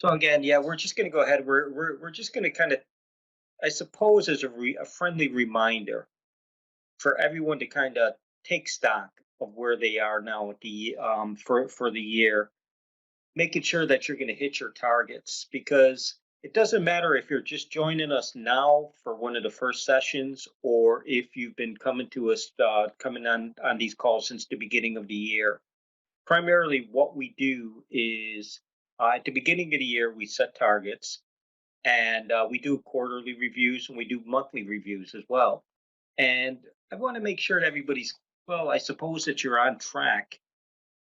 So again, yeah, we're just going to go ahead. We're just going to kind of, I suppose, as a friendly reminder for everyone to kind of take stock of where they are now at the for the year, making sure that you're going to hit your targets because it doesn't matter if you're just joining us now for one of the first sessions or if you've been coming to us coming on these calls since the beginning of the year. Primarily, what we do is at the beginning of the year we set targets and we do quarterly reviews and we do monthly reviews as well. And I want to make sure that everybody's, well, I suppose that you're on track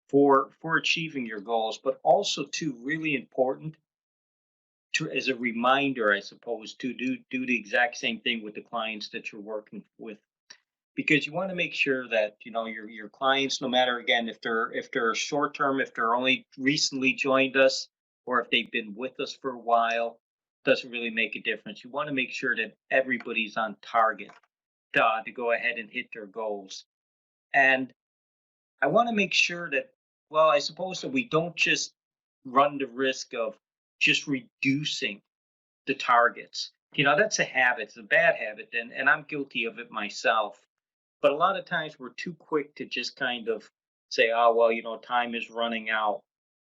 for achieving your goals, but also too really important to as a reminder, I suppose, to do the exact same thing with the clients that you're working with. Because you want to make sure that your clients, no matter again if they're short term, if they're only recently joined us, or if they've been with us for a while, doesn't really make a difference. You want to make sure that everybody's on target to go ahead and hit their goals. And I want to make sure that, well, I suppose that we don't just run the risk of just reducing the targets. That's a habit, it's a bad habit, and I'm guilty of it myself. But a lot of times we're too quick to just kind of say, oh, well, time is running out.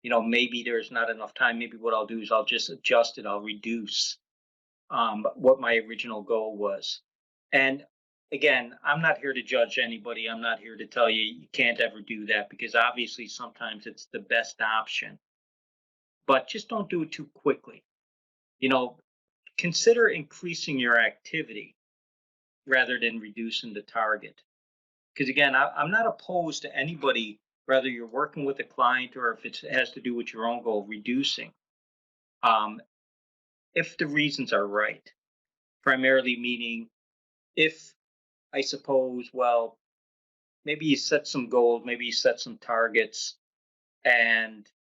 Maybe there's not enough time. Maybe what I'll do is I'll just adjust it, I'll reduce what my original goal was. And again, I'm not here to judge anybody. I'm not here to tell you you can't ever do that because obviously sometimes it's the best option. But just don't do it too quickly. You know, Consider increasing your activity rather than reducing the target. Because again, I'm not opposed to anybody, whether you're working with a client or if it has to do with your own goal, reducing, um, if the reasons are right. Primarily meaning if I suppose, well, maybe you set some goals, maybe you set some targets, and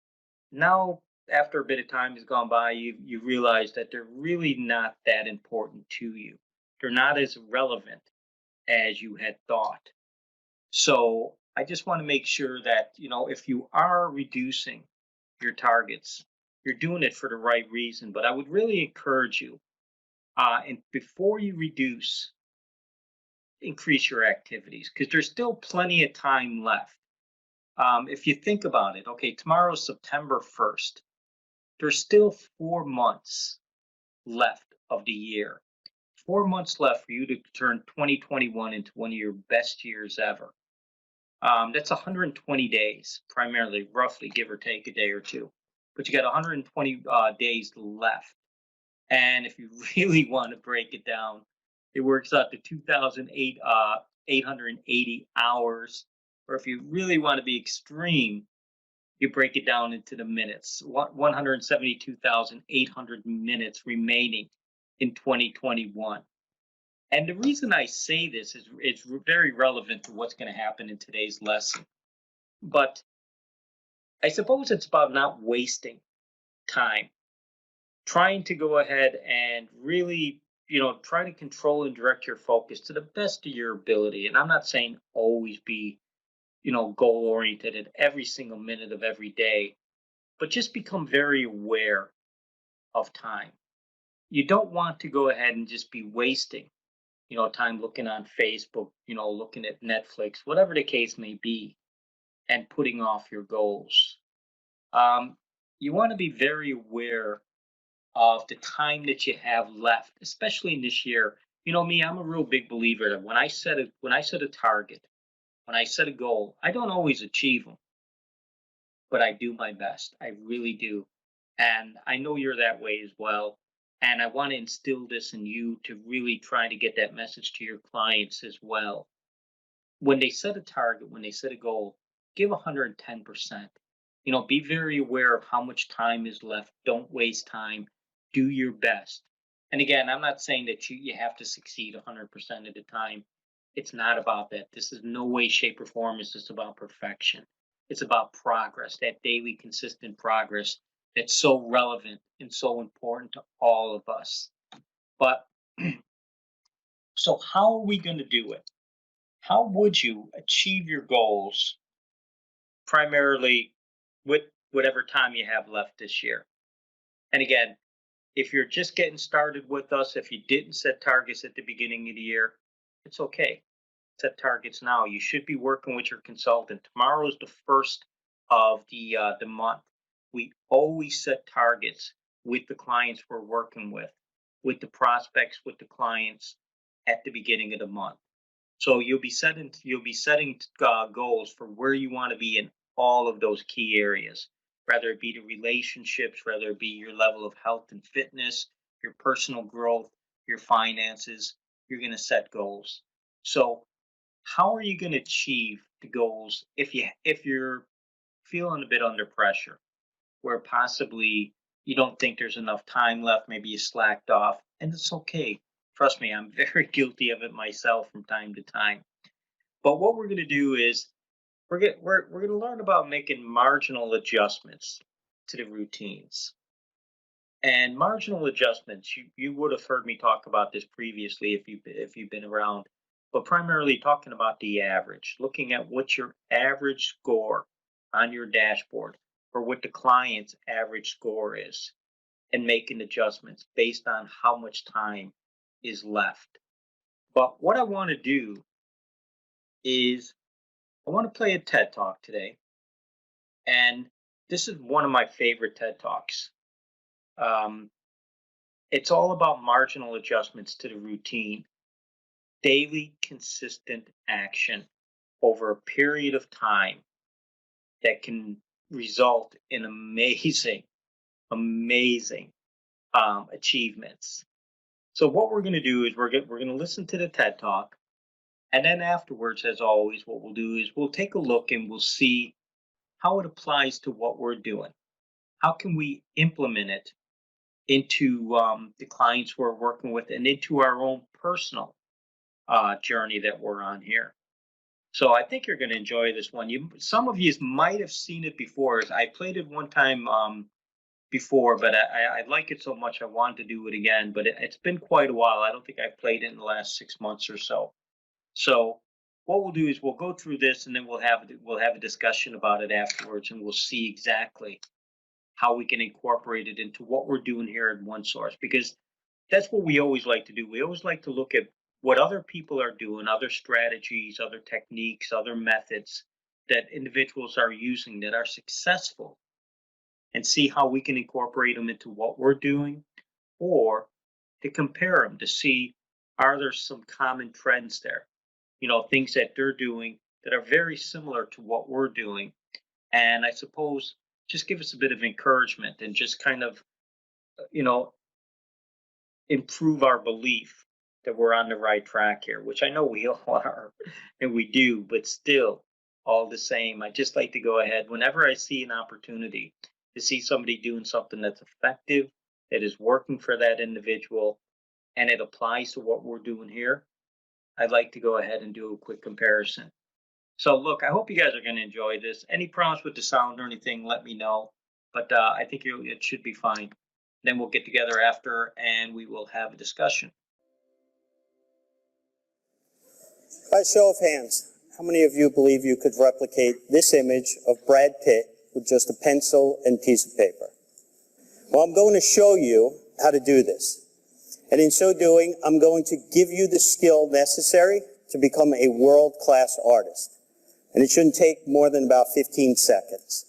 now after a bit of time has gone by, you realize that they're really not that important to you. They're not as relevant as you had thought. So I just want to make sure that, if you are reducing your targets, you're doing it for the right reason. But I would really encourage you, and before you reduce, increase your activities because there's still plenty of time left. If you think about it, okay, tomorrow's September 1st. There's still 4 months left of the year. 4 months left for you to turn 2021 into one of your best years ever. That's 120 days, primarily, roughly, give or take a day or two. But you got 120 days left. And if you really want to break it down, it works out to 2,880 hours. Or if you really want to be extreme, you break it down into the minutes 172,800 minutes remaining in 2021. And the reason I say this is it's very relevant to what's going to happen in today's lesson. But I suppose it's about not wasting time, trying to go ahead and really, try to control and direct your focus to the best of your ability. And I'm not saying always be, goal oriented at every single minute of every day, but just become very aware of time. You don't want to go ahead and just be wasting, time looking on Facebook, looking at Netflix, whatever the case may be, and putting off your goals. Um, you want to be very aware of the time that you have left, especially in this year. You know me, I'm a real big believer that when I set a target, when I set a goal, I don't always achieve them, but I do my best. I really do. And I know you're that way as well. And I want to instill this in you to really try to get that message to your clients as well. When they set a target, when they set a goal, give 110%. Be very aware of how much time is left. Don't waste time. Do your best. And again, I'm not saying that you have to succeed 100% of the time. It's not about that. This is no way, shape, or form is this about perfection. It's about progress, that daily, consistent progress that's so relevant and so important to all of us. But so, how are we going to do it? How would you achieve your goals primarily with whatever time you have left this year? And again, if you're just getting started with us, if you didn't set targets at the beginning of the year, it's okay. Set targets now. You should be working with your consultant. Tomorrow is the first of the month. We always set targets with the clients we're working with the prospects, with the clients at the beginning of the month. So you'll be setting goals for where you want to be in all of those key areas, whether it be the relationships, whether it be your level of health and fitness, your personal growth, your finances. You're going to set goals. So how are you going to achieve the goals if you're feeling a bit under pressure, where possibly you don't think there's enough time left, maybe you slacked off, and it's okay. Trust me, I'm very guilty of it myself from time to time. But what we're going to do is we're going to learn about making marginal adjustments to the routines. And marginal adjustments, you would have heard me talk about this previously if you've been around, but primarily talking about the average, looking at what your average score on your dashboard or what the client's average score is, and making adjustments based on how much time is left. But what I want to do is I want to play a TED Talk today, and this is one of my favorite TED Talks. It's all about marginal adjustments to the routine, daily consistent action over a period of time that can result in amazing achievements. So what we're going to do is we're going to listen to the TED Talk, and then afterwards, as always, what we'll do is we'll take a look and we'll see how it applies to what we're doing. How can we implement it into the clients we're working with and into our own personal journey that we're on here? So I think you're going to enjoy this one. Some of you might have seen it before. I played it one time before, but I like it so much I wanted to do it again. But it's been quite a while. I don't think I've played it in the last 6 months or so. So what we'll do is we'll go through this, and then we'll have a discussion about it afterwards, and we'll see exactly how we can incorporate it into what we're doing here at OneSource, because that's what we always like to do. We always like to look at what other people are doing, other strategies, other techniques, other methods that individuals are using that are successful, and see how we can incorporate them into what we're doing, or to compare them to see, are there some common trends there? Things that they're doing that are very similar to what we're doing. And I suppose just give us a bit of encouragement and just kind of, improve our belief that we're on the right track here, which I know we all are, and we do, but still, all the same, I just like to go ahead whenever I see an opportunity to see somebody doing something that's effective, that is working for that individual, and it applies to what we're doing here. I'd like to go ahead and do a quick comparison. So look, I hope you guys are going to enjoy this. Any problems with the sound or anything, let me know. But I think it should be fine. Then we'll get together after and we will have a discussion. By show of hands, how many of you believe you could replicate this image of Brad Pitt with just a pencil and piece of paper? Well, I'm going to show you how to do this. And in so doing, I'm going to give you the skill necessary to become a world-class artist. And it shouldn't take more than about 15 seconds.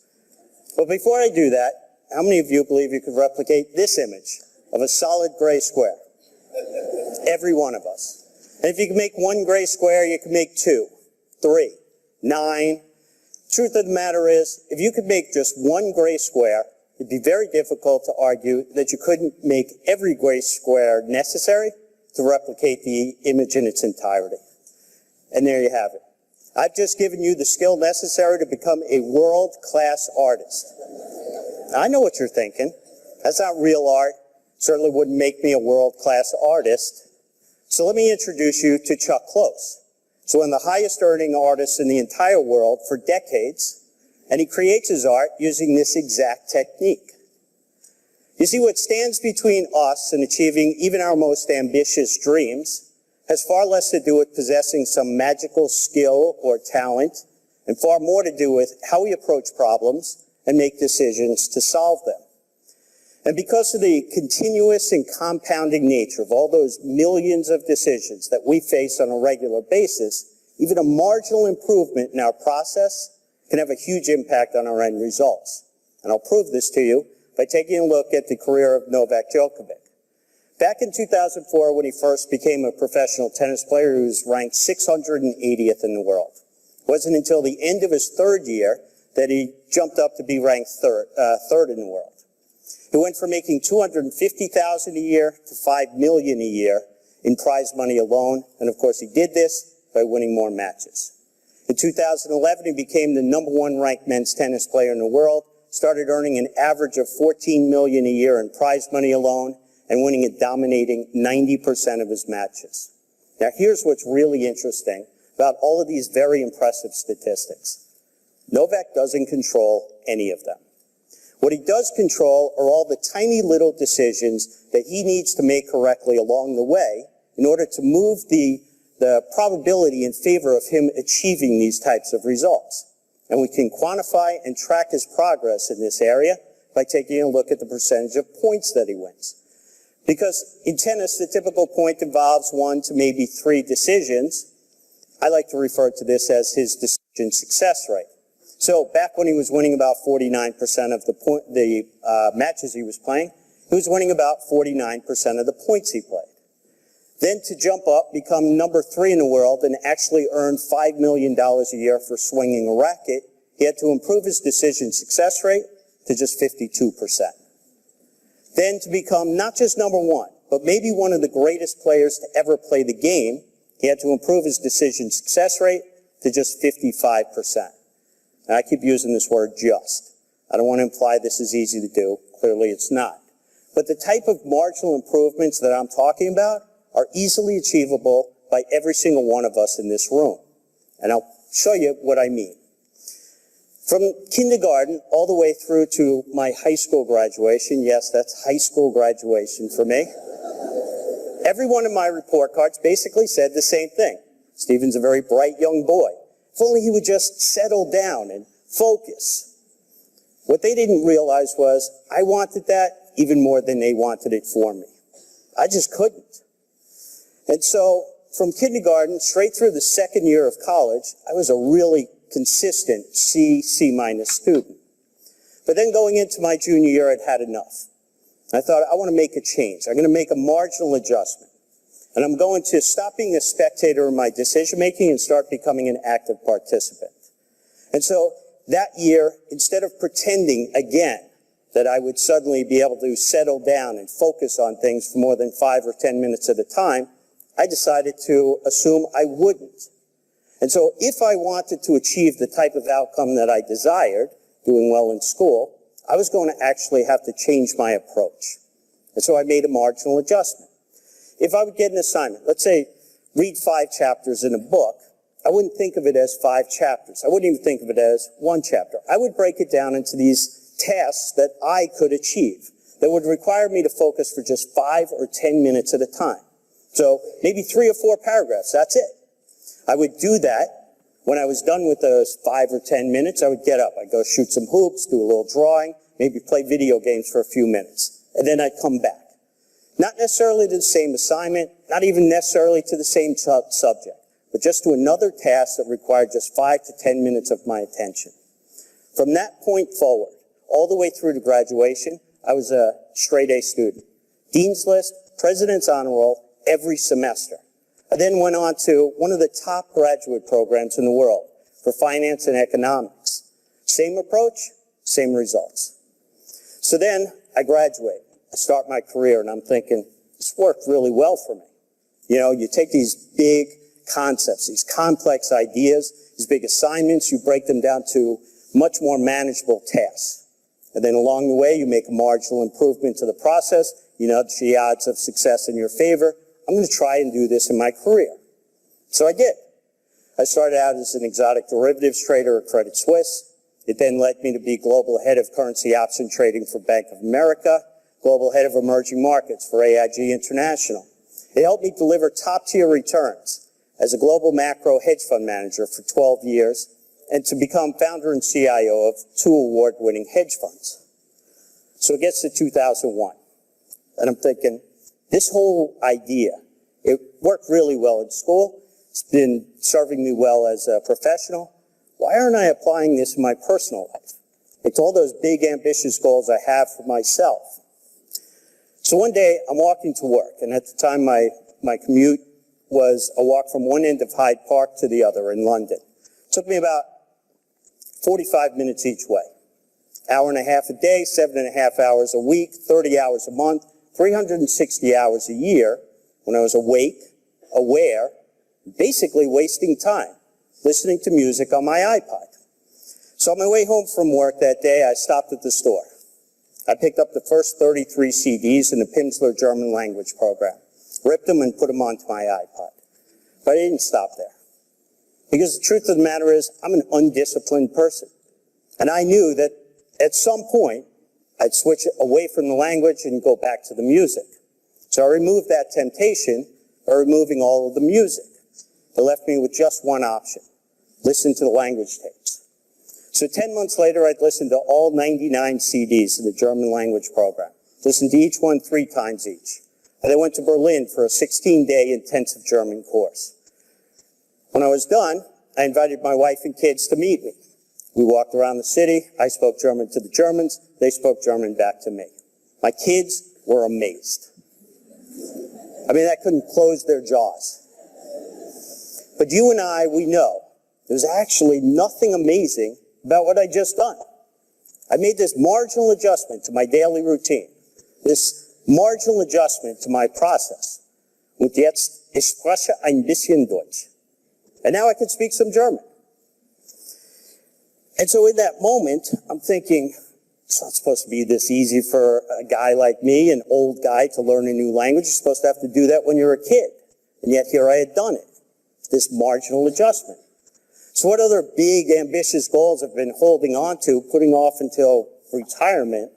But before I do that, how many of you believe you could replicate this image of a solid gray square? Every one of us. And if you can make one gray square, you can make 2, 3, 9. Truth of the matter is, if you could make just one gray square, it'd be very difficult to argue that you couldn't make every gray square necessary to replicate the image in its entirety. And there you have it. I've just given you the skill necessary to become a world-class artist. I know what you're thinking. That's not real art. Certainly wouldn't make me a world-class artist. So let me introduce you to Chuck Close. He's one of the highest earning artists in the entire world for decades, and he creates his art using this exact technique. You see, what stands between us and achieving even our most ambitious dreams has far less to do with possessing some magical skill or talent, and far more to do with how we approach problems and make decisions to solve them. And because of the continuous and compounding nature of all those millions of decisions that we face on a regular basis, even a marginal improvement in our process can have a huge impact on our end results. And I'll prove this to you by taking a look at the career of Novak Djokovic. Back in 2004, when he first became a professional tennis player, he was ranked 680th in the world. It wasn't until the end of his third year that he jumped up to be ranked third in the world. He went from making $250,000 a year to $5 million a year in prize money alone, and of course he did this by winning more matches. In 2011, he became the #1 ranked men's tennis player in the world, started earning an average of $14 million a year in prize money alone, and winning a dominating 90% of his matches. Now here's what's really interesting about all of these very impressive statistics. Novak doesn't control any of them. What he does control are all the tiny little decisions that he needs to make correctly along the way in order to move the probability in favor of him achieving these types of results. And we can quantify and track his progress in this area by taking a look at the percentage of points that he wins. Because in tennis, the typical point involves 1 to maybe 3 decisions. I like to refer to this as his decision success rate. So back when he was winning about 49% of the matches he was playing, he was winning about 49% of the points he played. Then to jump up, become #3 in the world, and actually earn $5 million a year for swinging a racket, he had to improve his decision success rate to just 52%. Then to become not just #1, but maybe one of the greatest players to ever play the game, he had to improve his decision success rate to just 55%. And I keep using this word just. I don't want to imply this is easy to do. Clearly it's not. But the type of marginal improvements that I'm talking about are easily achievable by every single one of us in this room. And I'll show you what I mean. From kindergarten all the way through to my high school graduation, yes, that's high school graduation for me, every one of my report cards basically said the same thing. Stephen's a very bright young boy. If only he would just settle down and focus. What they didn't realize was I wanted that even more than they wanted it for me. I just couldn't. And so from kindergarten straight through the second year of college, I was a really consistent C minus student. But then going into my junior year, I'd had enough. I thought, I want to make a change. I'm going to make a marginal adjustment. And I'm going to stop being a spectator in my decision-making and start becoming an active participant. And so that year, instead of pretending again that I would suddenly be able to settle down and focus on things for more than 5 or 10 minutes at a time, I decided to assume I wouldn't. And so if I wanted to achieve the type of outcome that I desired, doing well in school, I was going to actually have to change my approach. And so I made a marginal adjustment. If I would get an assignment, let's say read 5 chapters in a book, I wouldn't think of it as 5 chapters. I wouldn't even think of it as 1 chapter. I would break it down into these tasks that I could achieve that would require me to focus for just 5 or 10 minutes at a time. So maybe 3 or 4 paragraphs, that's it. I would do that. When I was done with those 5 or 10 minutes, I would get up. I'd go shoot some hoops, do a little drawing, maybe play video games for a few minutes. And then I'd come back. Not necessarily to the same assignment, not even necessarily to the same subject, but just to another task that required just 5 to 10 minutes of my attention. From that point forward, all the way through to graduation, I was a straight A student. Dean's List, President's Honor Roll, every semester. I then went on to one of the top graduate programs in the world for finance and economics. Same approach, same results. So then I graduate. I start my career and I'm thinking, this worked really well for me. You know, you take these big concepts, these complex ideas, these big assignments, you break them down to much more manageable tasks. And then along the way, you make a marginal improvement to the process, you nudge the odds of success in your favor. I'm going to try and do this in my career. So I did. I started out as an exotic derivatives trader at Credit Suisse. It then led me to be global head of currency option trading for Bank of America, global head of emerging markets for AIG International. It helped me deliver top-tier returns as a global macro hedge fund manager for 12 years and to become founder and CIO of 2 award-winning hedge funds. So it gets to 2001. And I'm thinking, this whole idea, it worked really well in school. It's been serving me well as a professional. Why aren't I applying this in my personal life? It's all those big, ambitious goals I have for myself. So one day, I'm walking to work, and at the time, my commute was a walk from one end of Hyde Park to the other in London. It took me about 45 minutes each way. Hour and a half a day, 7.5 hours a week, 30 hours a month, 360 hours a year when I was awake, aware, basically wasting time, listening to music on my iPod. So on my way home from work that day, I stopped at the store. I picked up the first 33 CDs in the Pimsleur German language program, ripped them and put them onto my iPod. But I didn't stop there. Because the truth of the matter is, I'm an undisciplined person. And I knew that at some point, I'd switch away from the language and go back to the music. So I removed that temptation by removing all of the music. It left me with just one option: listen to the language tapes. So 10 months later, I'd listened to all 99 CDs in the German language program, listened to each one 3 times each. And I went to Berlin for a 16-day intensive German course. When I was done, I invited my wife and kids to meet me. We walked around the city. I spoke German to the Germans. They spoke German back to me. My kids were amazed. I mean, I couldn't close their jaws. But you and I, we know there's actually nothing amazing about what I just done. I made this marginal adjustment to my daily routine, this marginal adjustment to my process. Und jetzt, ich spreche ein bisschen Deutsch. And now I could speak some German. And so in that moment, I'm thinking, it's not supposed to be this easy for a guy like me, an old guy, to learn a new language. You're supposed to have to do that when you're a kid. And yet here I had done it, this marginal adjustment. So what other big, ambitious goals I've been holding on to, putting off until retirement,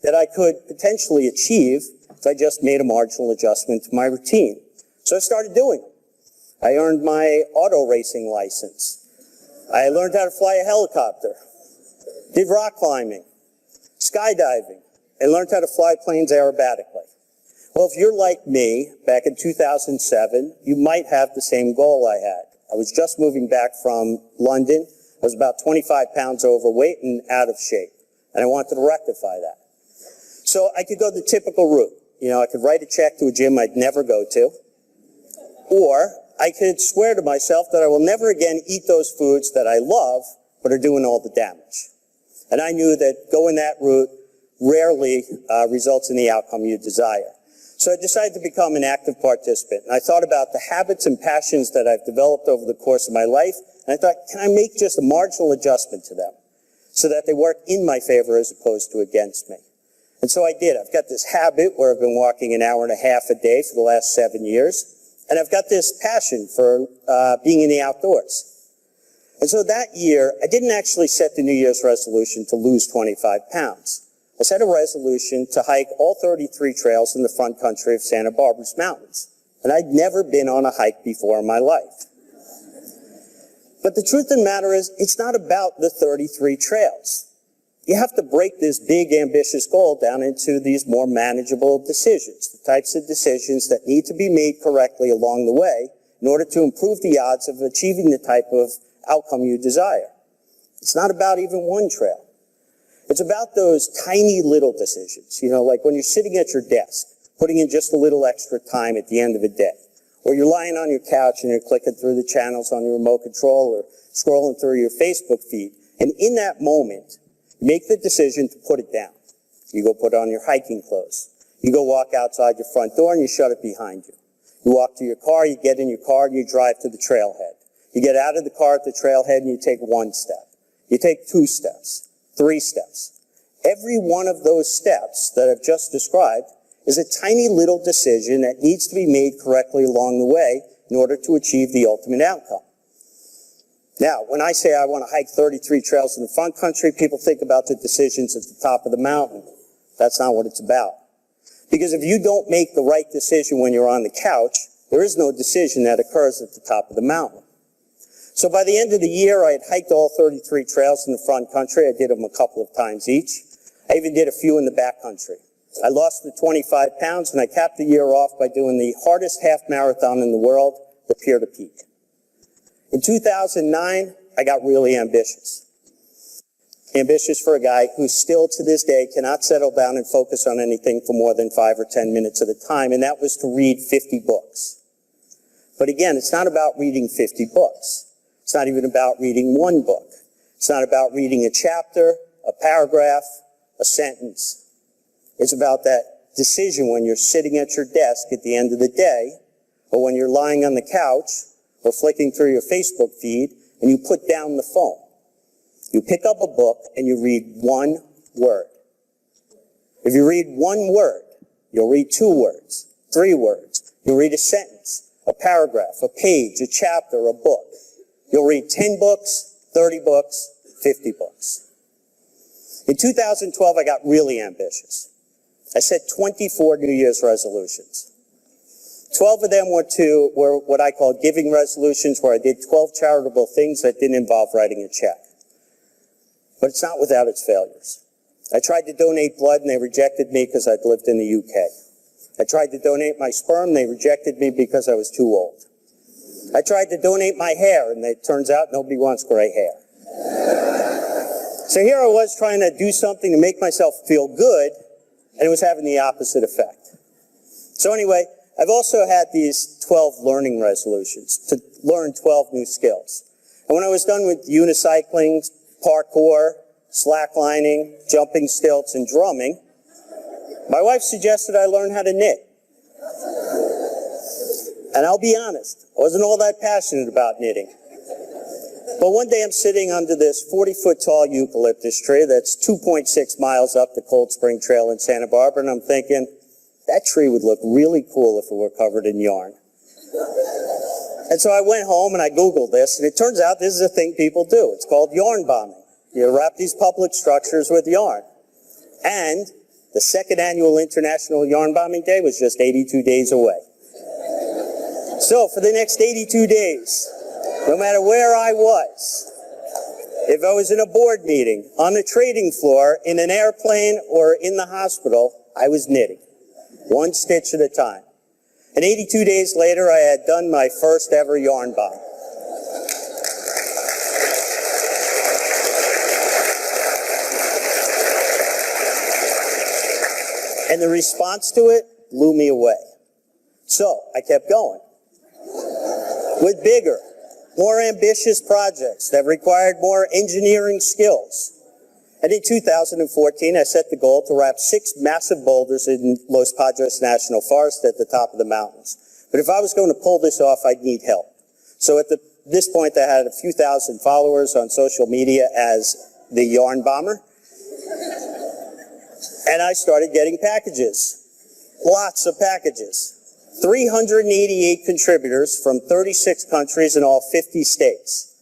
that I could potentially achieve if I just made a marginal adjustment to my routine? So I started doing it. I earned my auto racing license. I learned how to fly a helicopter, did rock climbing, skydiving, and learned how to fly planes aerobatically. Well, if you're like me, back in 2007, you might have the same goal I had. I was just moving back from London. I was about 25 pounds overweight and out of shape, and I wanted to rectify that. So I could go the typical route. You know, I could write a check to a gym I'd never go to, or I could swear to myself that I will never again eat those foods that I love but are doing all the damage. And I knew that going that route rarely results in the outcome you desire. So I decided to become an active participant. And I thought about the habits and passions that I've developed over the course of my life, and I thought, can I make just a marginal adjustment to them so that they work in my favor as opposed to against me? And so I did. I've got this habit where I've been walking an hour and a half a day for the last 7 years. And I've got this passion for being in the outdoors. And so that year, I didn't actually set the New Year's resolution to lose 25 pounds. I set a resolution to hike all 33 trails in the front country of Santa Barbara's mountains. And I'd never been on a hike before in my life. But the truth of the matter is, it's not about the 33 trails. You have to break this big, ambitious goal down into these more manageable decisions, the types of decisions that need to be made correctly along the way in order to improve the odds of achieving the type of outcome you desire. It's not about even one trail. It's about those tiny little decisions, you know, like when you're sitting at your desk, putting in just a little extra time at the end of a day, or you're lying on your couch and you're clicking through the channels on your remote control or scrolling through your Facebook feed. And in that moment, make the decision to put it down. You go put on your hiking clothes. You go walk outside your front door and you shut it behind you. You walk to your car, you get in your car and you drive to the trailhead. You get out of the car at the trailhead and you take 1 step. You take 2 steps, 3 steps. Every one of those steps that I've just described is a tiny little decision that needs to be made correctly along the way in order to achieve the ultimate outcome. Now, when I say I want to hike 33 trails in the front country, people think about the decisions at the top of the mountain. That's not what it's about. Because if you don't make the right decision when you're on the couch, there is no decision that occurs at the top of the mountain. So by the end of the year, I had hiked all 33 trails in the front country. I did them a couple of times each. I even did a few in the backcountry. I lost the 25 pounds, and I capped the year off by doing the hardest half marathon in the world, the Pier to Peak. In 2009, I got really ambitious. Ambitious for a guy who still to this day cannot settle down and focus on anything for more than 5 or 10 minutes at a time, and that was to read 50 books. But again, it's not about reading 50 books. It's not even about reading one book. It's not about reading a chapter, a paragraph, a sentence. It's about that decision when you're sitting at your desk at the end of the day, or when you're lying on the couch, or flicking through your Facebook feed, and you put down the phone. You pick up a book and you read one word. If you read one word, you'll read 2 words, 3 words. You'll read a sentence, a paragraph, a page, a chapter, a book. You'll read 10 books, 30 books, 50 books. In 2012, I got really ambitious. I set 24 New Year's resolutions. 12 of them were what I call giving resolutions, where I did 12 charitable things that didn't involve writing a check. But it's not without its failures. I tried to donate blood and they rejected me because I'd lived in the UK. I tried to donate my sperm, they rejected me because I was too old. I tried to donate my hair, and it turns out nobody wants gray hair. So here I was trying to do something to make myself feel good, and it was having the opposite effect. So anyway, I've also had these 12 learning resolutions to learn 12 new skills. And when I was done with unicycling, parkour, slacklining, jumping stilts, and drumming, my wife suggested I learn how to knit. And I'll be honest, I wasn't all that passionate about knitting. But one day I'm sitting under this 40-foot tall eucalyptus tree that's 2.6 miles up the Cold Spring Trail in Santa Barbara, and I'm thinking, that tree would look really cool if it were covered in yarn. And so I went home and I Googled this, and it turns out this is a thing people do. It's called yarn bombing. You wrap these public structures with yarn. And the 2nd annual International Yarn Bombing Day was just 82 days away. So for the next 82 days, no matter where I was, if I was in a board meeting, on the trading floor, in an airplane, or in the hospital, I was knitting, 1 stitch at a time. And 82 days later, I had done my first ever yarn bomb. And the response to it blew me away. So I kept going with bigger, more ambitious projects that required more engineering skills. And in 2014, I set the goal to wrap 6 massive boulders in Los Padres National Forest at the top of the mountains. But if I was going to pull this off, I'd need help. So at this point, I had a few thousand followers on social media as the yarn bomber. And I started getting packages, lots of packages. 388 contributors from 36 countries in all 50 states.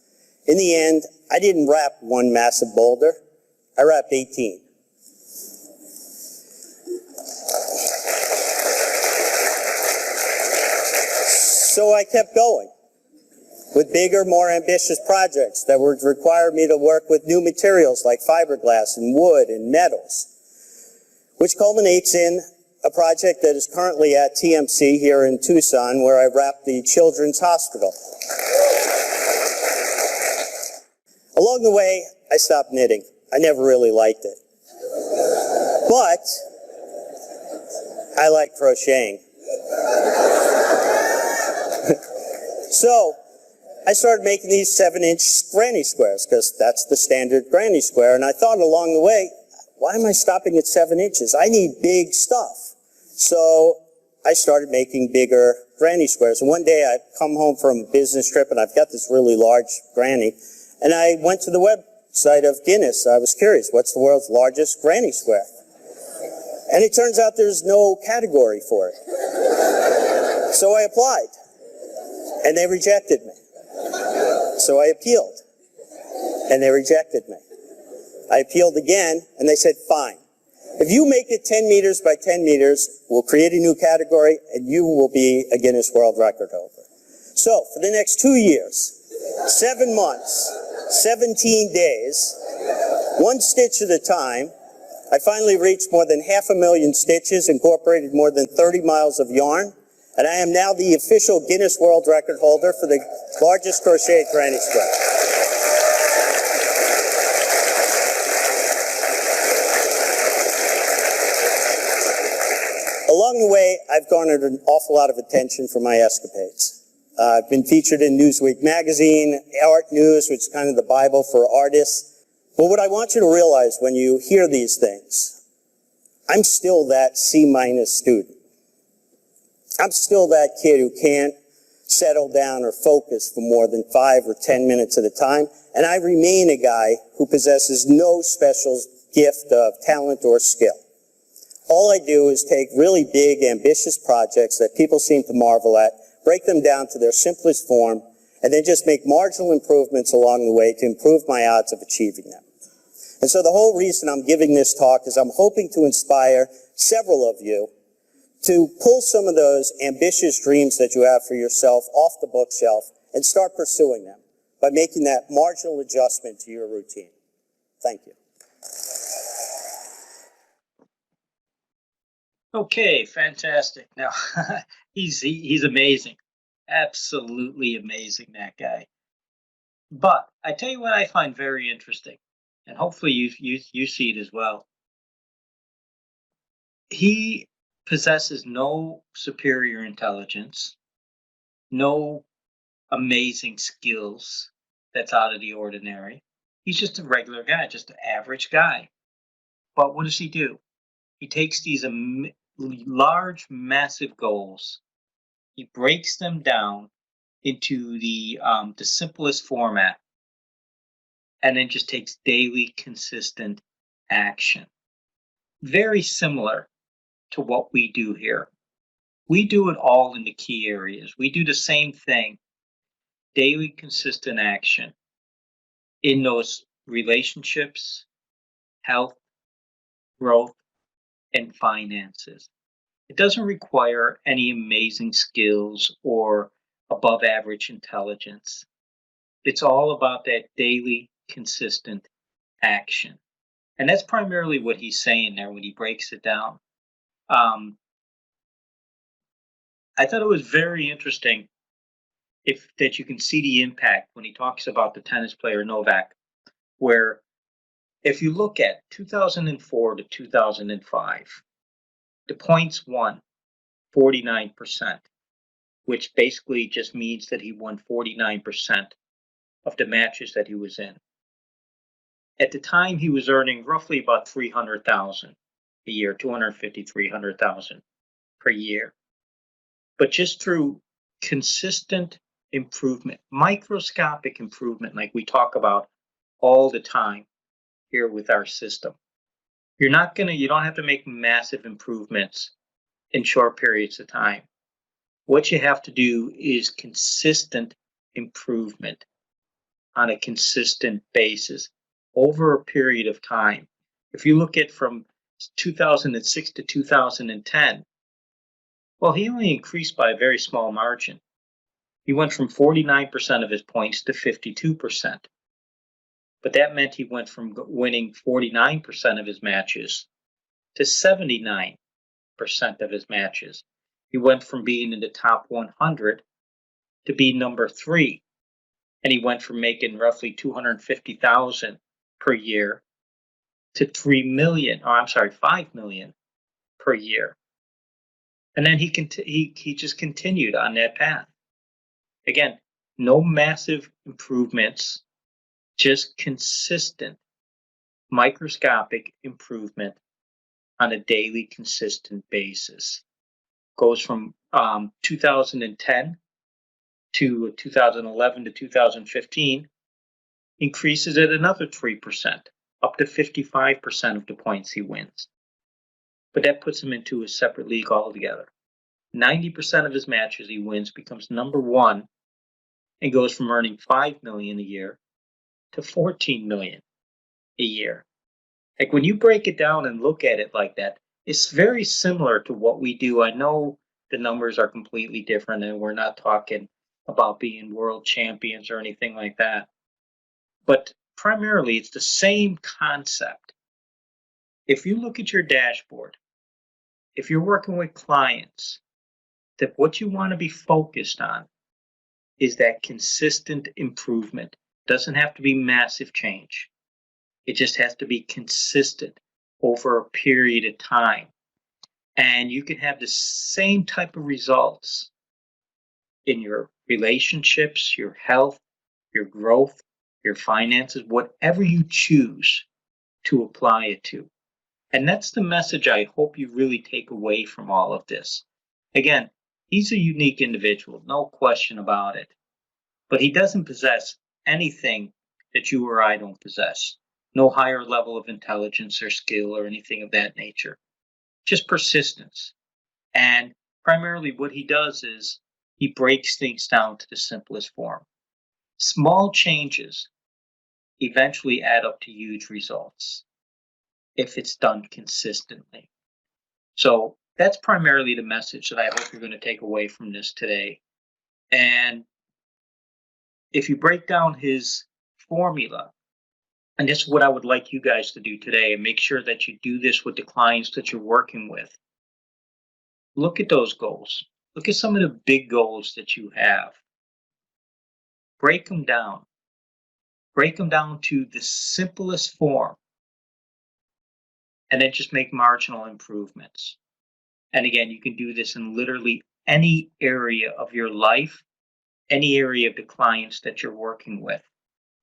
In the end, I didn't wrap 1 massive boulder, I wrapped 18. So I kept going with bigger, more ambitious projects that would require me to work with new materials like fiberglass and wood and metals, which culminates in a project that is currently at TMC here in Tucson, where I wrapped the Children's Hospital. Along the way, I stopped knitting. I never really liked it. But I like crocheting. So I started making these 7-inch granny squares, because that's the standard granny square. And I thought along the way, why am I stopping at 7 inches? I need big stuff. So I started making bigger granny squares. And one day I come home from a business trip and I've got this really large granny. And I went to the website of Guinness. I was curious, what's the world's largest granny square? And it turns out there's no category for it. So I applied. And they rejected me. So I appealed. And they rejected me. I appealed again, and they said, fine. If you make it 10 meters by 10 meters, we'll create a new category, and you will be a Guinness World Record holder. So, for the next 2 years, 7 months, 17 days, 1 stitch at a time, I finally reached more than 500,000 stitches, incorporated more than 30 miles of yarn, and I am now the official Guinness World Record holder for the largest crochet granny square. Along the way, I've garnered an awful lot of attention for my escapades. I've been featured in Newsweek magazine, Art News, which is kind of the Bible for artists. But what I want you to realize when you hear these things, I'm still that C- student. I'm still that kid who can't settle down or focus for more than 5 or 10 minutes at a time, and I remain a guy who possesses no special gift of talent or skill. All I do is take really big, ambitious projects that people seem to marvel at, break them down to their simplest form, and then just make marginal improvements along the way to improve my odds of achieving them. And so the whole reason I'm giving this talk is I'm hoping to inspire several of you to pull some of those ambitious dreams that you have for yourself off the bookshelf and start pursuing them by making that marginal adjustment to your routine. Thank you. Okay, fantastic. Now, he's amazing. Absolutely amazing, that guy. But I tell you what I find very interesting, and hopefully you see it as well. He possesses no superior intelligence, no amazing skills that's out of the ordinary. He's just a regular guy, just an average guy. But what does he do? He takes these large, massive goals. He breaks them down into the simplest format, and then just takes daily, consistent action. Very similar to what we do here. We do it all in the key areas. We do the same thing, daily, consistent action in those relationships, health, growth, and finances. It doesn't require any amazing skills or above average intelligence. It's all about that daily, consistent action. And that's primarily what he's saying there when he breaks it down. I thought it was very interesting that you can see the impact when he talks about the tennis player Novak, where if you look at 2004 to 2005, the points won 49%, which basically just means that he won 49% of the matches that he was in. At the time, he was earning roughly about 300,000 a year, 250, 300,000 per year. But just through consistent improvement, microscopic improvement, like we talk about all the time here with our system, you don't have to make massive improvements in short periods of time. What you have to do is consistent improvement on a consistent basis over a period of time. If you look at from 2006 to 2010, well, he only increased by a very small margin. He went from 49% of his points to 52%. But that meant he went from winning 49% of his matches to 79% of his matches. He went from being in the top 100 to being number 3. And he went from making roughly 250,000 per year to 5 million per year. And then he just continued on that path. Again, no massive improvements, just consistent, microscopic improvement on a daily, consistent basis. Goes from 2010 to 2011 to 2015, increases at another 3%, up to 55% of the points he wins. But that puts him into a separate league altogether. 90% of his matches he wins, becomes number 1, and goes from earning 5 million a year to 14 million a year. Like when you break it down and look at it like that, it's very similar to what we do. I know the numbers are completely different, and we're not talking about being world champions or anything like that. But primarily, it's the same concept. If you look at your dashboard, if you're working with clients, that what you want to be focused on is that consistent improvement. Doesn't have to be massive change. It just has to be consistent over a period of time. And you can have the same type of results in your relationships, your health, your growth, your finances, whatever you choose to apply it to. And that's the message I hope you really take away from all of this. Again, he's a unique individual, no question about it. But he doesn't possess anything that you or I don't possess. No higher level of intelligence or skill or anything of that nature. Just persistence. And primarily what he does is he breaks things down to the simplest form. Small changes eventually add up to huge results if it's done consistently. So that's primarily the message that I hope you're going to take away from this today. And if you break down his formula, and this is what I would like you guys to do today, and make sure that you do this with the clients that you're working with. Look at those goals. Look at some of the big goals that you have. Break them down. Break them down to the simplest form. And then just make marginal improvements. And again, you can do this in literally any area of your life, any area of the clients that you're working with.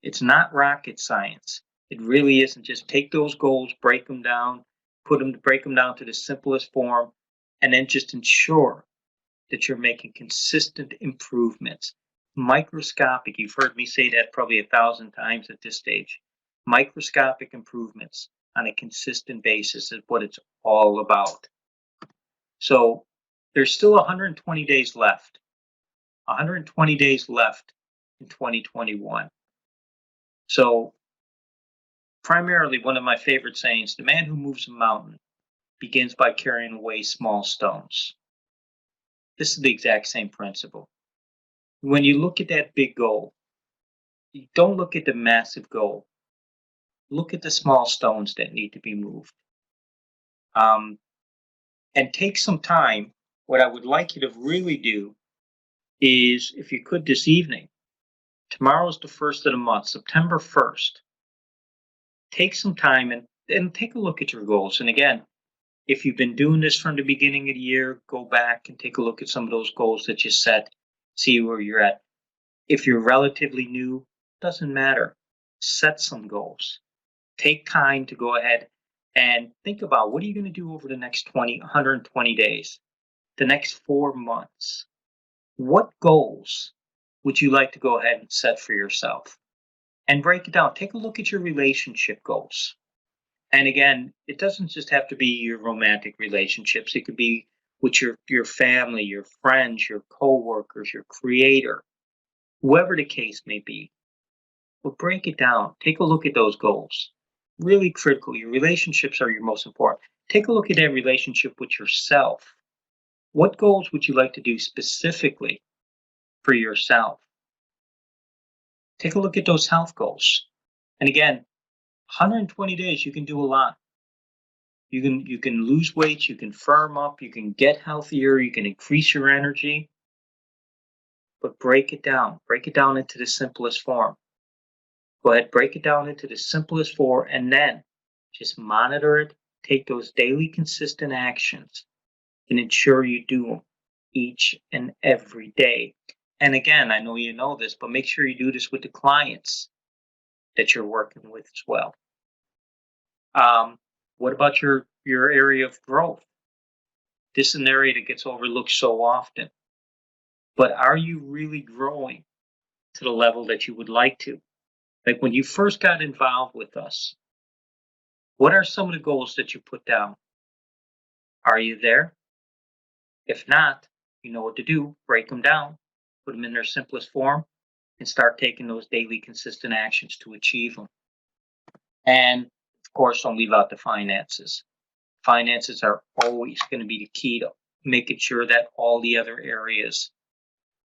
It's not rocket science. It really isn't. Just take those goals, break them down, break them down to the simplest form, and then just ensure that you're making consistent improvements. Microscopic, you've heard me say that probably 1,000 times at this stage. Microscopic improvements on a consistent basis is what it's all about. So there's still 120 days left. 120 days left in 2021. So primarily, one of my favorite sayings, the man who moves a mountain begins by carrying away small stones. This is the exact same principle. When you look at that big goal, you don't look at the massive goal. Look at the small stones that need to be moved. And take some time. What I would like you to really do is, if you could this evening, tomorrow's the 1st of the month, September 1st. Take some time and take a look at your goals. And again, if you've been doing this from the beginning of the year, go back and take a look at some of those goals that you set, see where you're at. If you're relatively new, doesn't matter. Set some goals. Take time to go ahead and think about what are you going to do over the next 120 days, the next 4 months. What goals would you like to go ahead and set for yourself? And break it down. Take a look at your relationship goals. And again, it doesn't just have to be your romantic relationships. It could be with your family, your friends, your coworkers, your creator, whoever the case may be. But break it down. Take a look at those goals. Really critical. Your relationships are your most important. Take a look at that relationship with yourself. What goals would you like to do specifically for yourself? Take a look at those health goals. And again, 120 days, you can do a lot. You can lose weight, you can firm up, you can get healthier, you can increase your energy. But break it down. Break it down into the simplest form. Go ahead, break it down into the simplest form, and then just monitor it. Take those daily consistent actions and ensure you do them each and every day. And again, I know you know this, but make sure you do this with the clients that you're working with as well. What about your area of growth? This is an area that gets overlooked so often. But are you really growing to the level that you would like to? Like when you first got involved with us, what are some of the goals that you put down? Are you there? If not, you know what to do. Break them down, put them in their simplest form, and start taking those daily consistent actions to achieve them. And of course, don't leave out the finances. Finances are always going to be the key to making sure that all the other areas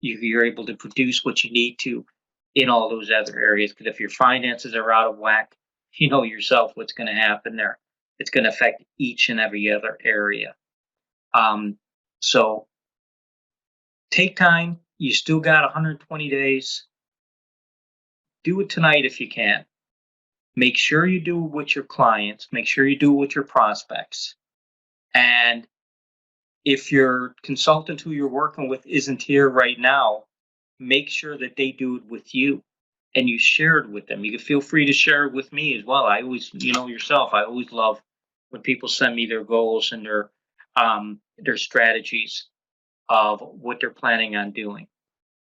you're able to produce what you need to in all those other areas. Because if your finances are out of whack, you know yourself what's going to happen there. it's going to affect each and every other area. So take time. You still got 120 days. Do it tonight if you can. Make sure you do it with your clients. Make sure you do it with your prospects. And if your consultant who you're working with isn't here right now, make sure that they do it with you and you share it with them. You can feel free to share it with me as well. I always, yourself, I always love when people send me their goals and their strategies of what they're planning on doing.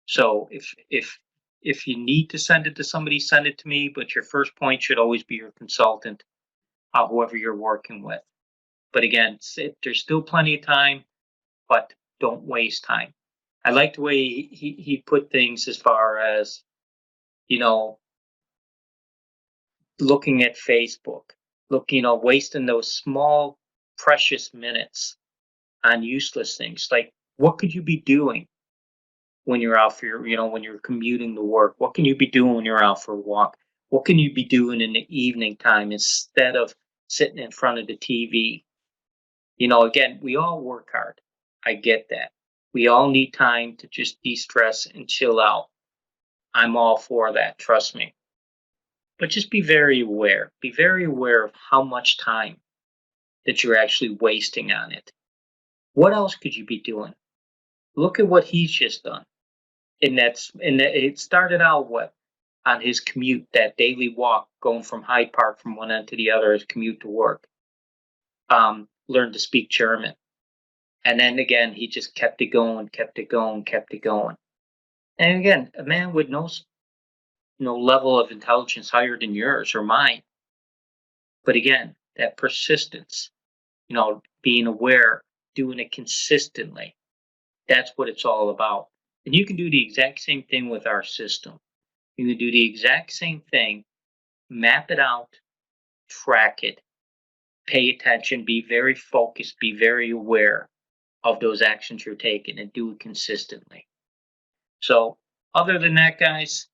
So if you need to send it to somebody, send it to me. But your first point should always be your consultant, whoever you're working with. But again, there's still plenty of time, but don't waste time. I like the way he put things as far as, looking at Facebook, wasting those small, precious minutes on useless things. Like, what could you be doing when you're out for when you're commuting to work? What can you be doing when you're out for a walk? What can you be doing in the evening time instead of sitting in front of the TV? Again, we all work hard. I get that. We all need time to just de-stress and chill out. I'm all for that, trust me. But just be very aware. Be very aware of how much time that you're actually wasting on it. What else could you be doing? Look at what he's just done. And it started out on his commute, that daily walk going from Hyde Park from one end to the other, his commute to work. Learned to speak German. And then again, he just kept it going, kept it going, kept it going. And again, a man with no level of intelligence higher than yours or mine. But again, that persistence, being aware, doing it consistently. That's what it's all about. And you can do the exact same thing with our system. You can do the exact same thing, map it out, track it, pay attention, be very focused, be very aware of those actions you're taking, and do it consistently. So other than that, guys,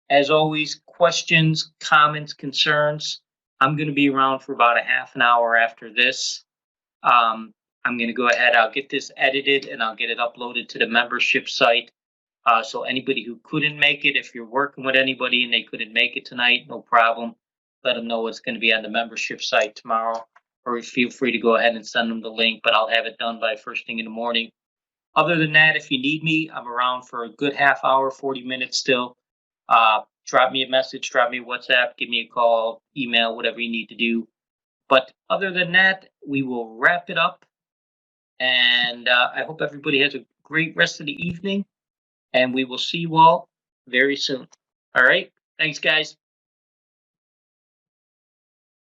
as always, questions, comments, concerns, I'm going to be around for about a half an hour after this. I'm going to go ahead, I'll get this edited and I'll get it uploaded to the membership site. So anybody who couldn't make it, if you're working with anybody and they couldn't make it tonight, no problem. Let them know it's going to be on the membership site tomorrow, or feel free to go ahead and send them the link, but I'll have it done by first thing in the morning. Other than that, if you need me, I'm around for a good half hour, 40 minutes still. Drop me a message, drop me a WhatsApp, give me a call, email, whatever you need to do. But other than that, we will wrap it up. And I hope everybody has a great rest of the evening. And we will see you all very soon. All right. Thanks, guys.